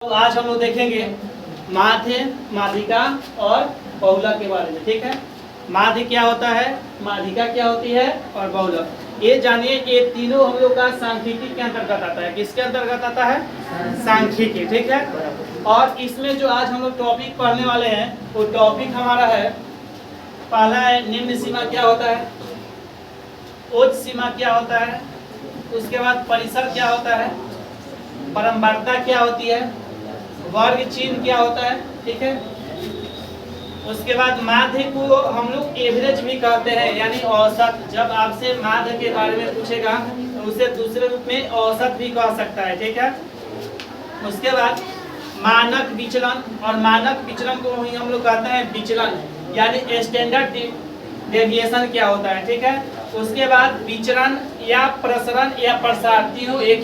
तो आज हम लोग देखेंगे माध्य, माध्यिका और बहुलक के बारे में। ठीक है, माध्य क्या होता है, माध्यिका क्या होती है और बहुलक। ये जानिए कि ये तीनों हम लोग का सांख्यिकी के अंतर्गत आता है। किसके अंतर्गत आता है? सांख्यिकी। ठीक है, और इसमें जो आज हम लोग टॉपिक पढ़ने वाले हैं वो टॉपिक हमारा है, पहला है निम्न सीमा क्या होता है, उच्च सीमा क्या होता है, उसके बाद परिसर क्या होता है, परम्परता क्या होती है, वर्ग चिन्ह क्या होता है। ठीक है, उसके बाद माध्य को हम लोग एवरेज भी कहते हैं, यानी औसत। जब आपसे माध्य के बारे में पूछेगा तो उसे दूसरे रूप में औसत भी कह सकता है। ठीक है, उसके बाद मानक विचलन, और मानक विचलन को ही हम लोग कहते हैं विचलन, यानी स्टैंडर्ड डेविएशन क्या होता है। ठीक है, उसके बाद विचरण या प्रसरण या प्रसार, तीनों एक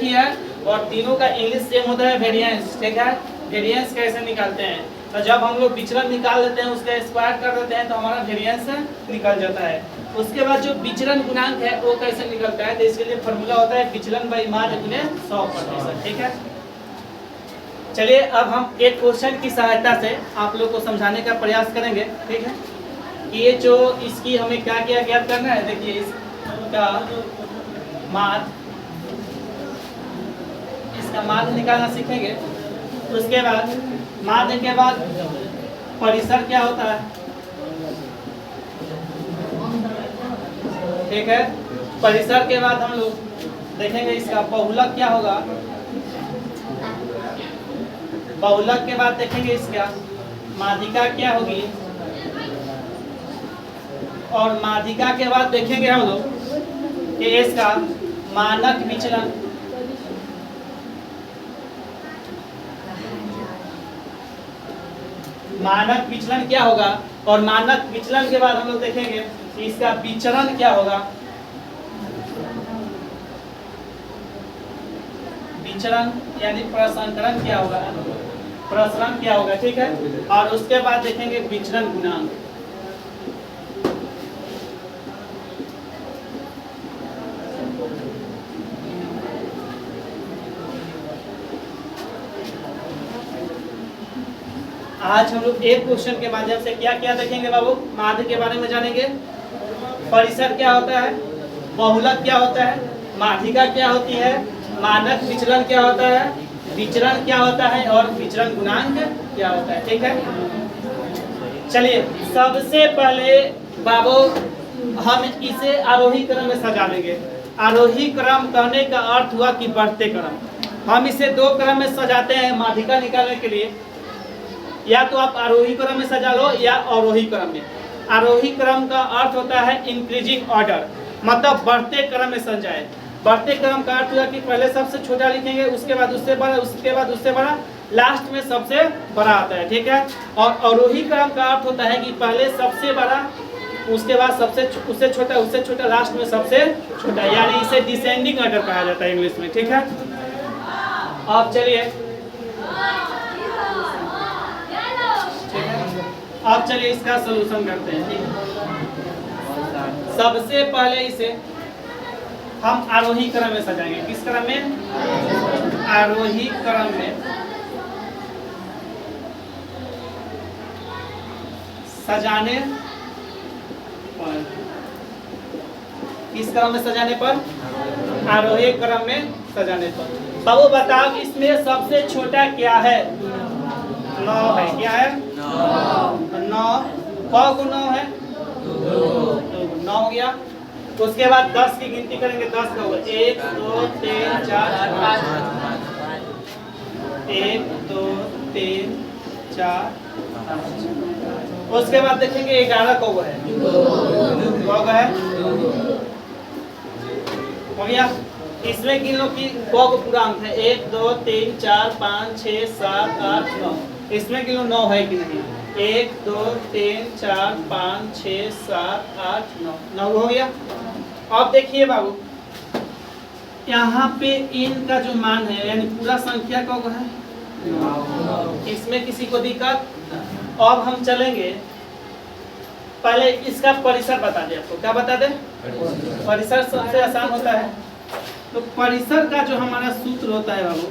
ही है और तीनों का इंग्लिश सेम होता है, वेरिएंस। ठीक है, वेरिएंस कैसे निकालते हैं, तो जब हम लोग विचलन निकाल लेते हैं उसका स्क्वायर कर देते हैं तो हमारा वेरिएंस निकल जाता है। उसके बाद जो विचलन गुणांक है वो कैसे निकलता है, तो इसके लिए फॉर्मूला होता है विचलन बाई माध्य गुणे 100%। ठीक है, चलिए अब हम एक क्वेश्चन की सहायता से आप लोग को समझाने का प्रयास करेंगे। ठीक है, ये जो इसकी हमें क्या क्या ज्ञात करना है, देखिए इसका माध्य, इसका माध्य निकालना सीखेंगे। उसके बाद माध्य के बाद परिसर क्या होता है। ठीक है, परिसर के बाद हम लोग देखेंगे इसका बहुलक क्या होगा, बहुलक के बाद देखेंगे इसका माध्यिका क्या होगी, और माध्यिका के बाद देखेंगे हम लोग कि इसका मानक विचलन, मानक विचलन क्या होगा, और मानक विचलन के बाद हम लोग देखेंगे कि इसका विचरण क्या होगा, विचरण यानी प्रसंकरण क्या होगा, प्रसरण क्या होगा। ठीक है, और उसके बाद देखेंगे विचरण गुणांक। आज हम लोग एक क्वेश्चन के माध्यम से क्या क्या देखेंगे बाबू, माध्य के बारे में जानेंगे, परिसर क्या होता है, बहुलक क्या होता है, माध्यिका क्या होती है, मानक विचलन क्या होता है, विचरण क्या होता है और विचरण गुणांक क्या होता है। ठीक है, चलिए सबसे पहले बाबू हम इसे आरोही क्रम में सजा लेंगे। आरोही क्रम कहने का अर्थ हुआ कि बढ़ते क्रम। हम इसे दो क्रम में सजाते हैं माध्यिका निकालने के लिए, या तो आप आरोही क्रम में सजा लो या अवरोही क्रम में। आरोही क्रम का अर्थ होता है इंक्रीजिंग ऑर्डर, मतलब बढ़ते क्रम में सजाए। बढ़ते क्रम का अर्थ हुआ कि पहले सबसे छोटा लिखेंगे, उसके बाद उससे बड़ा, उसके बाद उससे बड़ा, लास्ट में सबसे बड़ा आता है। ठीक है, और अवरोही क्रम का अर्थ होता है कि पहले सबसे बड़ा, उसके बाद सबसे उससे छोटा, उससे छोटा, लास्ट में सबसे छोटा, यानी इसे डिसेंडिंग ऑर्डर कहा जाता है इंग्लिश में। ठीक है, अब चलिए अब चलिए इसका सलूशन करते हैं। ठीक है, सबसे पहले इसे हम आरोही क्रम में सजाएंगे। किस क्रम में? आरोही क्रम में सजाने पर, किस क्रम में सजाने पर? आरोही क्रम में सजाने पर। बाबू बताओ इसमें सबसे छोटा क्या है? 9 है। क्या है? 9। कौ गुना 9 है? 9 हो गया। उसके बाद 10 की गिनती करेंगे, 10 का होगा 1 2 3 4 5, 1 2 3 4 5। उसके बाद देखेंगे 11 का है, कौ है, हो गया। इसमें गिन लो कि कौ पूरा अंक है, 1 2 3 4 5 6 7 8 9। इसमें गिन लो 9 है कि नहीं, 1 2 3 4 5 6 7 8 9, 9 हो गया। अब देखिए बाबू यहाँ पे इन का जो मान है, यानी पूरा संख्या का है, इसमें किसी को दिक्कत? अब हम चलेंगे, पहले इसका परिसर बता दे। आपको क्या बता दे? परिसर सबसे आसान होता है। तो परिसर का जो हमारा सूत्र होता है बाबू,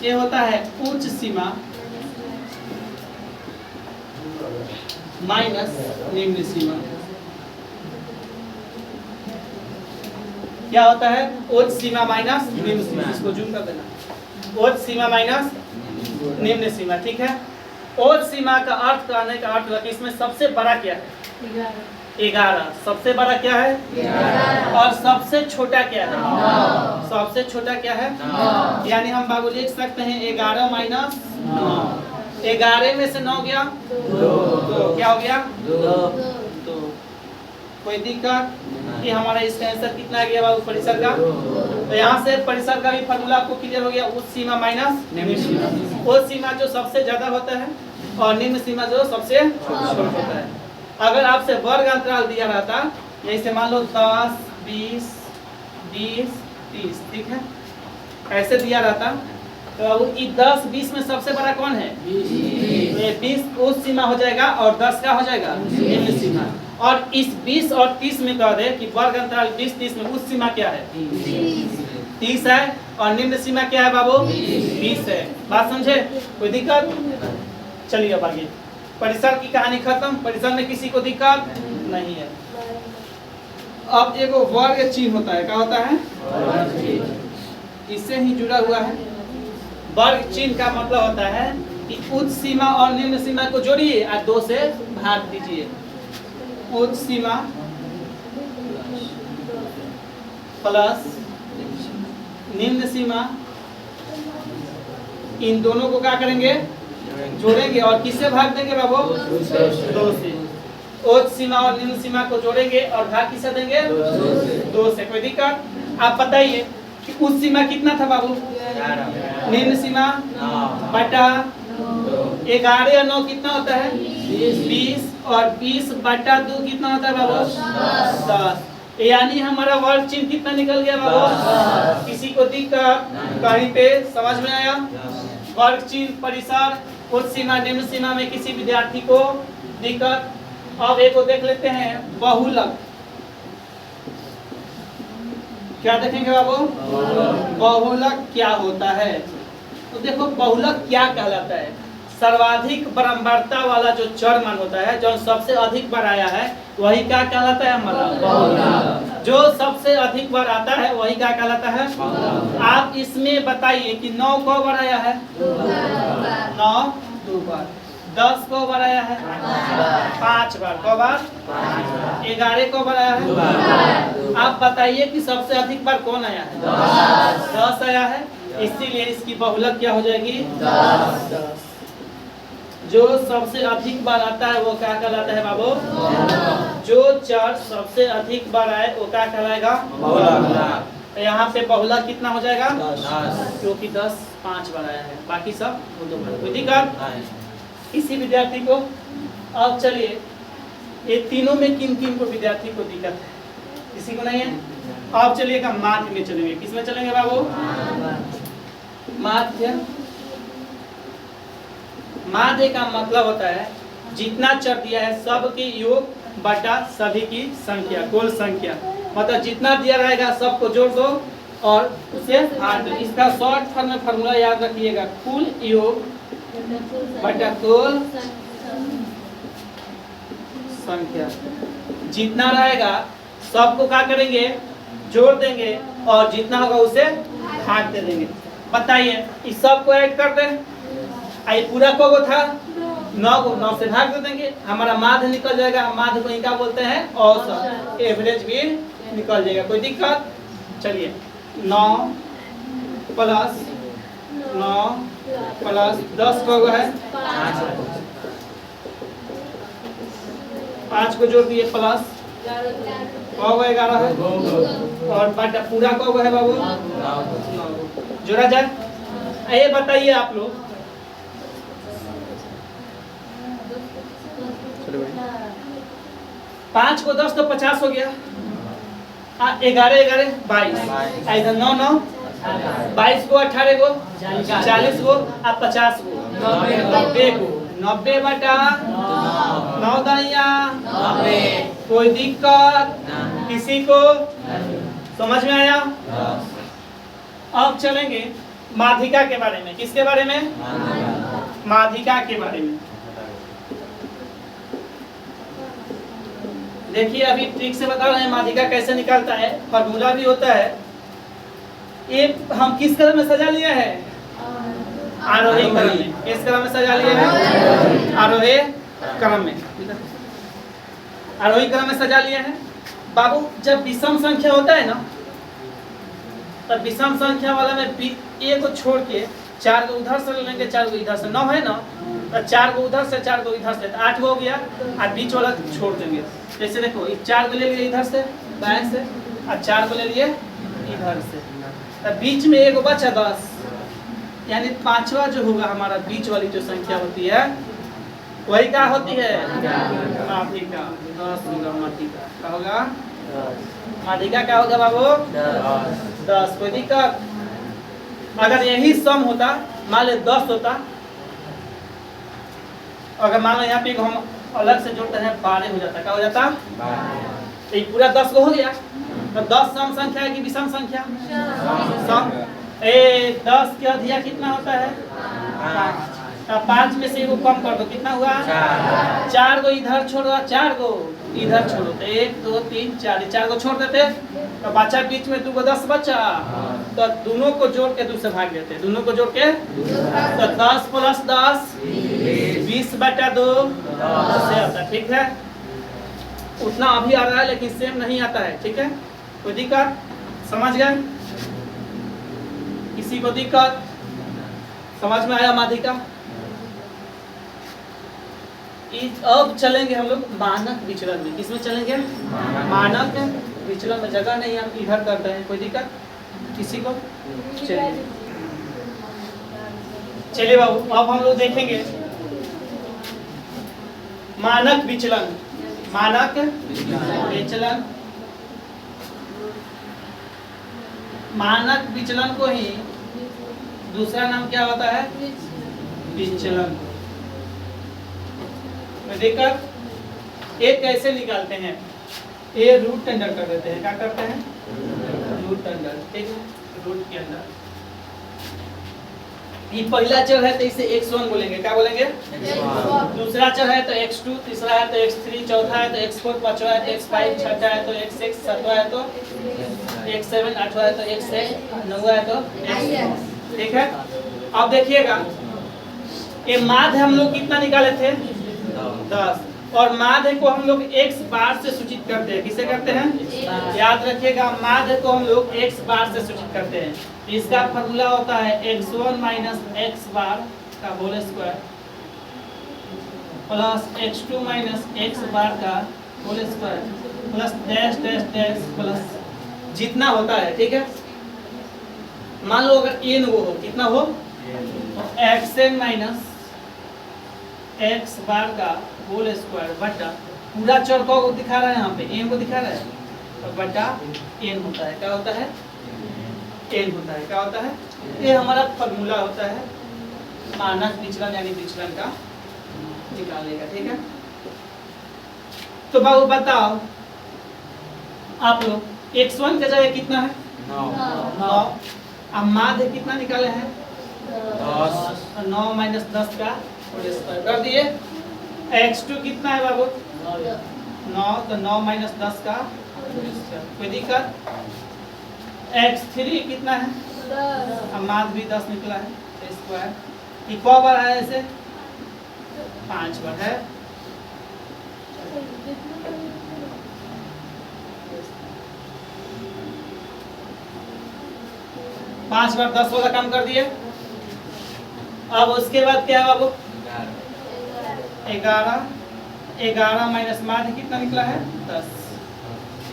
ये होता है उच्च सीमा माइनस निम्न सीमा। क्या होता है? उच्च सीमा माइनस निम्न सीमा। इसको जूम कर देना। उच्च सीमा माइनस निम्न सीमा, ठीक है। उच्च सीमा का अर्थ करने का अर्थ हुआ कि इसमें सबसे बड़ा क्या है? 11। सबसे बड़ा क्या है? 11। और सबसे छोटा क्या है? 9। सबसे छोटा क्या है? 9। यानी हम बाबू लिख सकते हैं 11 माइनस 9। 11 में से 9 गया 2। क्या हो गया? 2। कोई दिक्कत? कि हमारा इसका आंसर कितना आ गया बाबू परिसर का? तो यहाँ से परिसर का भी फार्मूला आपको क्लियर हो गया। उच्च सीमा माइनस निम्न सीमा। उच्च सीमा जो सबसे ज्यादा होता है और निम्न सीमा जो सबसे छोटा होता है। अगर आपसे वर्ग अंतराल दिया रहता, जैसे मान लो 10, 20, 20, 30, ठीक है, ऐसे दिया रहता तो 10, 20 में सबसे बड़ा कौन है? 20 उच्च सीमा हो जाएगा और 10 का हो जाएगा निम्न सीमा। और इस 20 और 30 में कह दे कि वर्ग अंतराल 20, 30 में उच्च सीमा क्या है? 30 है और निम्न सीमा क्या है बाबू? 20 है। बात समझे? कोई दिक्कत? चलिए अब आगे। परिसर की कहानी खत्म। परिसर में किसी को दिक्कत नहीं है। अब एगो वर्ग चिन्ह होता है। क्या होता है? इससे ही जुड़ा हुआ है। वर्ग चिन्ह का मतलब होता है कि उच्च सीमा और निम्न सीमा को जोड़िए और 2 से भाग दीजिए। उच्च सीमा प्लस निम्न सीमा, इन दोनों को क्या करेंगे? जोड़ेंगे और किससे भाग देंगे बाबू? 2 से। उच्च सीमा और निम्न सीमा को जोड़ेंगे और भाग किससे देंगे? 2 से। कोई दिक्कत? आप बताइए कि उच्च सीमा कितना था बाबू? 11। निम्न सीमा बटा 11 और 9 कितना होता है? 20 और 20 बटा 2 कितना होता है बाबू? 10। यानी हमारा वर्ग चिन्ह कितना निकल गया बाबू? किसी को दिक्कत कहीं पे? समझ में आया? वर्ग चिन्ह परिसर उच्च सीमा निम्न सीमा में किसी विद्यार्थी को दिक्कत? अब एक को देख लेते हैं बहुलक। क्या देखेंगे बाबू? बहुलक क्या होता है? तो देखो बहुलक क्या कहलाता है? सर्वाधिक बारंबारता वाला जो चर मान होता है, जो सबसे अधिक बार आया है, वही क्या कहलाता है हमारा? बहुलक। जो सबसे अधिक बार आता है वही क्या कहलाता है? आप इसमें बताइए कि 9 को बार आया है? 9 2 बार। 10 को बार आया है? 5 बार। को बार? 11 को बार आया है? आप बताइए कि सबसे अधिक बार कौन आया है? 10 आया है। इसीलिए इसकी बहुलक क्या हो जाएगी? 10। जो सबसे अधिक बार आता है वो क्या कहलाता है बाबू? जो चर सबसे अधिक बार आए वो क्या कहलाएगा? बहुलक। यहाँ पे बहुलक कितना हो जाएगा? 10। क्योंकि 10 5 बार आया है, बाकी सब 2 बार। कोई दिक्कत इसी विद्यार्थी को? अब चलिए ये तीनों में किन किन को विद्यार्थी को दिक्कत है? किसी को नहीं है? अब चलिएगा माध्य में चलेंगे। किस में चलेंगे बाबू? माध्य। माध्य का मतलब होता है जितना चर दिया है सबके योग बटा सभी की संख्या, कुल संख्या। मतलब जितना दिया रहेगा सबको जोड़ दो और उसे भाग दो। इसका शॉर्ट फॉर्म में फार्मूला याद रखिएगा, कुल योग बटा कुल संख्या। जितना रहेगा सबको क्या करेंगे? जोड़ देंगे और जितना होगा उसे भाग दे देंगे। बताइए इस सबको ऐड कर दें। आई पूरा को था 9 को 9 से भाग दे देंगे, हमारा माध्य निकल जाएगा। माध्य को क्या बोलते हैं? औसत। एवरेज भी निकल जाएगा। कोई दिक्कत? चलिए 9 प्लस 9 प्लस 10 को है 5 को जोड़ दिए प्लस 11 है और बटा पूरा को है बाबू 9 जोड़ा जाए। ये बताइए आप लोग 5 को 10 तो 50 हो गया। 11 11 22 इधर 9 9 22 को 18 को 40 को 50 को 90 को 90 बटा 9 दाइया 90। कोई दिक्कत किसी को? समझ में आया? अब चलेंगे माध्यिका के बारे में। किसके बारे में? माध्यिका के बारे में। देखिए अभी ट्रिक से बता रहे हैं माध्यिका कैसे निकालता है, फॉर्मूला भी होता है। एक हम किस क्रम में सजा लिया है? आरोही क्रम में। किस क्रम में सजा लिया है? आरोही क्रम में। आरोही क्रम में सजा लिया है। बाबू जब विषम संख्या होता है ना, तब विषम संख्या वाला में ए को छोड़ के 4 को उधर से लेंगे, 4 को इधर से। 9 है ना, तो 4 को उधर से 4 को इधर से, तो 8 हो गया। और बीच वाला छोड़ देंगे। जैसे देखो 4 को ले लिए इधर से बाएं से, और 4 को ले लिए इधर से, तो बीच में एक बचा 10, यानी पांचवा जो होगा हमारा बीच वाली जो संख्या होती है वही क्या होती है? माध्यिका। 10 होगा माध्यिका। क्या होगा? माध्यिका क्या होगा बाबू? 10। कोई दिक्कत? अगर यही सम होता, मान लो 10 होता, अगर मान लो यहाँ पे हम अलग से जोड़ते हैं 12 हो जाता। क्या हो जाता? ये पूरा 10 को हो गया। तो 10 सम संख्या है कि विषम संख्या? सम। 10 के अधिया कितना होता है? 5। 5 में से एगो कम कर दो, कितना हुआ? 4 को इधर छोड़ो, 4 को इधर छोड़ो, तो 1 2 3 4, 4 को छोड़ देते तो बचा बीच में 2 को 10 बचा, तो दोनों को जोड़ के 2 से भाग देते। दोनों को जोड़ के तो 10 + 10 20/2 से आता है। ठीक है, उतना अभी आ रहा है लेकिन सेम नहीं आता है। ठीक है, कोई दिक्कत? समझ गए? किसी को दिक्कत? समझ में आया माध्यिका? अब चलेंगे हम लोग मानक विचलन में। किसमें चलेंगे? मानक विचलन में। जगह नहीं, हम इधर करते हैं। कोई दिक्कत किसी को? चलिए बाबू, अब हम लोग देखेंगे मानक विचलन। मानक विचलन, मानक विचलन को ही दूसरा नाम क्या होता है? विचलन। दिक्कत? एक कैसे निकालते हैं? ये रूट अंडर कर देते हैं। क्या करते हैं? Root under. ठीक है, रूट के अंदर ये पहला चर है तो इसे x1 बोलेंगे। क्या बोलेंगे? दूसरा चर है तो x2, तीसरा है तो x3, चौथा है तो x4, पांचवा है तो x5, छठा है तो x6, सातवां है तो x7, आठवां है तो x8, नौवां है तो x9। ठीक है, अब देखिएगा ये माध्य हम लोग कितना निकाले थे? 10। और माध्य को हम लोग x बार से सूचित करते हैं। किसे करते हैं? याद रखिएगा, माध्य को हम लोग x बार से सूचित करते हैं। इसका फॉर्मूला होता है x1 - x बार का whole square plus x2 - x bar का whole square plus dash dash dash plus जितना होता है। ठीक है, मान लो अगर n वो हो, कितना हो? xn - x बार का होल स्क्वायर बटा पूरा चर को दिखा रहा है, यहाँ पे n को दिखा रहा है, तो बटा n होता है। क्या होता है? n होता है। क्या होता है? ये हमारा फॉर्मूला होता है मानक विचलन, यानी विचलन का निकालने का। ठीक है, तो बाबू बताओ आप लोग x1 के जगह कितना है? 9। अब माध्य कितना निकाले हैं? 10। 9 - 10 का होल स्क्वायर कर दिए। x2 कितना है बाबू? 9, तो 9 - 10 का होल स्क्वायर। कोई दिक्कत? x3 कितना है? अब माध्य भी 10 निकला है स्क्वायर। ये कौ बार है? ऐसे 5 बार है। पांच बार 10 वाला काम कर दिए। अब उसके बाद क्या है बाबू? 11। 11 माइनस माध्य कितना निकला है? 10।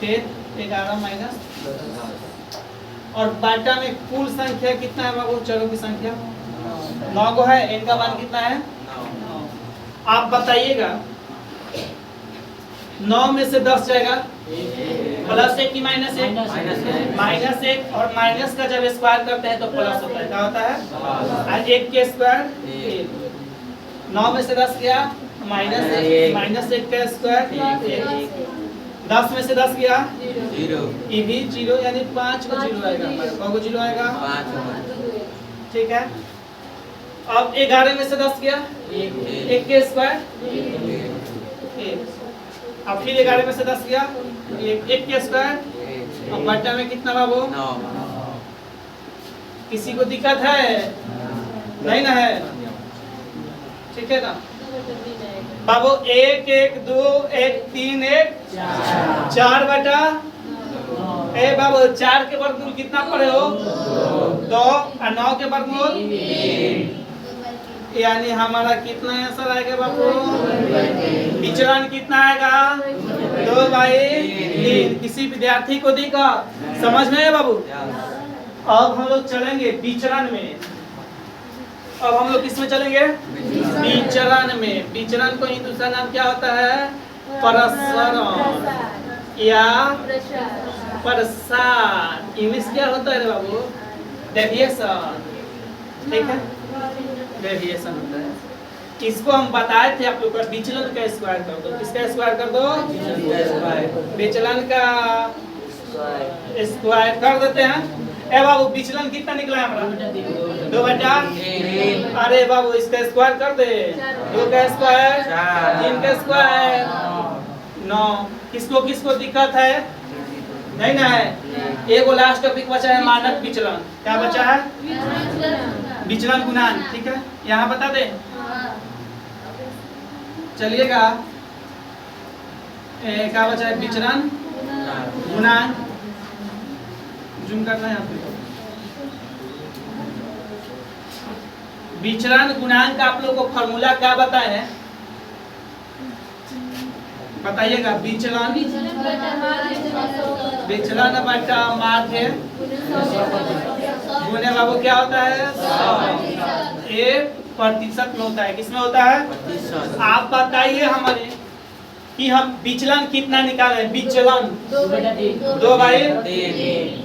फिर 11 - 10 और बाटा में कुल संख्या कितना है बाबू? चरों की संख्या 9 को है। n का मान कितना है? 9। आप बताइएगा 9 में से 10 जाएगा +1 की -1? -1। और माइनस का जब स्क्वायर करते हैं तो प्लस होता है। क्या होता है? 1 के स्क्वायर 1। 9 में से 10 गया -1 का स्क्वायर 1। 10 में से 10 गया 0। ये भी 0, यानी 5 को 0 आएगा। हमारा कौन को 0 आएगा? ठीक है। अब 11 में से 10 गया 1 के स्क्वायर 1। अब फिर 11 में से 10 गया 1 के स्क्वायर। अब बट्टा में कितना बाबू? 9। किसी को दिक्कत है? नहीं ना है, ठीक है ना बाबू? 1 1 2 1 3 1 4 बटा ए बाबू 4 के वर्गमूल कितना पढ़े हो? 2 और 9 के वर्गमूल 3। यानी हमारा कितना आंसर आएगा बाबू? विचलन कितना आएगा? 2/3। किसी विद्यार्थी को दिक्कत समझ में है बाबू? अब हम लोग चलेंगे विचलन में। अब हम लोग किसमें चलेंगे? विचलन में। विचलन को ही दूसरा नाम क्या होता है? प्रसरण या प्रसार। इंग्लिश क्या होता है रे बाबू? डेविएशन, ठीक है, डेविएशन होता है। इसको हम बताए थे आप लोग का विचलन का स्क्वायर कर दो। किसका स्क्वायर कर दो? विचलन का स्क्वायर कर देते हैं। ए बाबू विचलन कितना निकला है हमारा? 2/3। अरे बाबू इसका स्क्वायर कर दे। 2 का स्क्वायर 3 का स्क्वायर 9। किसको किसको दिक्कत है? नहीं ना है। एगो लास्ट टॉपिक बचा है मानक विचलन। क्या बचा है? विचलन गुणांक, ठीक है। यहाँ बता दे चलिएगा। क्या बचा है? विचलन गुणांक। जूम करना है आपको। विचलन गुणांक का आप लोग को फॉर्मूला क्या बताए हैं? बताइएगा। विचलन बटा माध्य गुणे बाबू क्या होता है? ये प्रतिशत में होता है। किसमें होता है? प्रतिशत। आप बताइए हमारे कि हम विचलन कितना निकाले? विचलन 2/3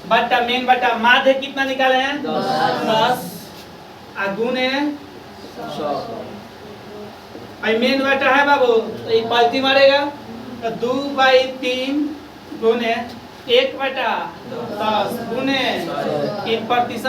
बटा मेन बटा माध्य कितना निकाले हैं? 10। गुणे मेन बटा है बाबू तो एक पलटी मारेगा तो 2/3 गुणे 1/10 गुणे 1%